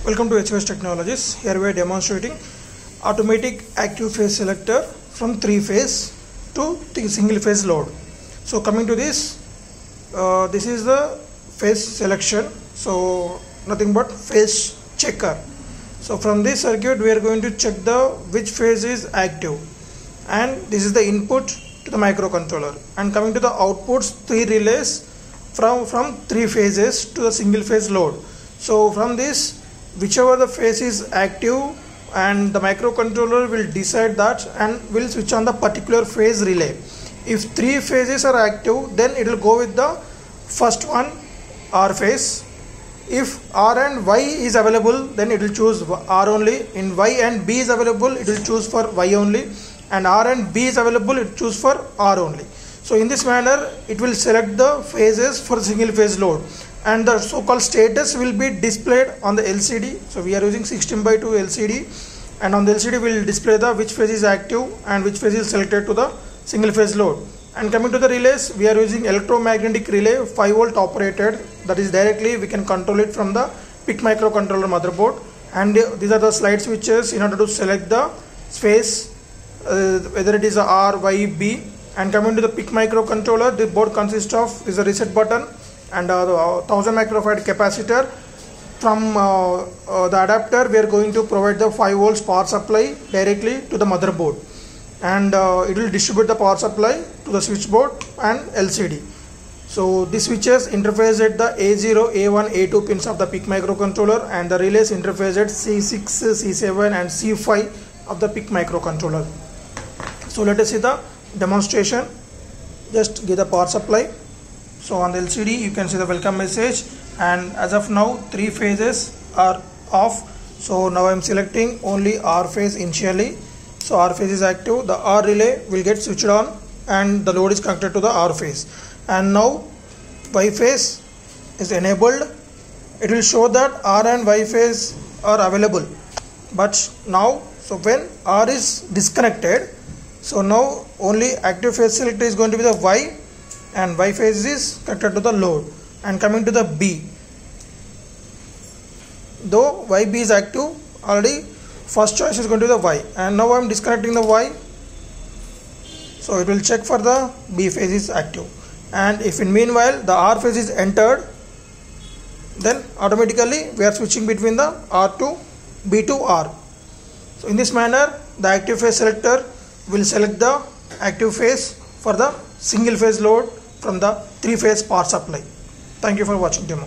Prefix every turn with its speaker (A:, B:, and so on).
A: Welcome to HOS Technologies. Here we are demonstrating automatic active phase selector from 3-phase to single phase load. So coming to this, this is the phase selection. So nothing but phase checker. So from this circuit we are going to check which phase is active, and this is the input to the microcontroller. And coming to the outputs, 3 relays from 3 phases to the single phase load. So from this, whichever the phase is active, and the microcontroller will decide that and will switch on the particular phase relay. If 3 phases are active, then it will go with the first one, R phase. If R and Y is available, then it will choose R only. In Y and B is available, it will choose for Y only. And R and B is available, it will choose for R only. So in this manner, it will select the phases for single phase load, and the so-called status will be displayed on the LCD. So we are using 16:2 LCD, and on the LCD we will display which phase is active and which phase is selected to the single phase load. And coming to the relays, we are using electromagnetic relay, 5 volt operated. That is directly we can control it from the PIC microcontroller motherboard. And these are the slide switches in order to select the phase, whether it is a R, Y, B. And coming to the PIC microcontroller, the board consists of a reset button and the 1000 microfarad capacitor. From the adapter, we are going to provide the 5 volts power supply directly to the motherboard, and it will distribute the power supply to the switchboard and LCD. So these switches interface at the A0, A1, A2 pins of the PIC microcontroller, and the relays interface at C6, C7 and C5 of the PIC microcontroller. So let us see the demonstration. Just give the power supply. So on the LCD you can see the welcome message, and as of now 3 phases are off. So now I am selecting only R phase initially. So R phase is active, the R relay will get switched on and the load is connected to the R phase. And now Y phase is enabled. It will show that R and Y phase are available. But now, so when R is disconnected, so now only active phase selector is going to be the Y, and Y phase is connected to the load. And coming to the B, though YB is active, already first choice is going to be the Y, and now I am disconnecting the Y, so it will check for the B phase is active. And if in meanwhile the R phase is entered, then automatically we are switching between the R to B to R. So in this manner, the active phase selector will select the active phase for the single phase load from the 3-phase power supply. Thank you for watching demo.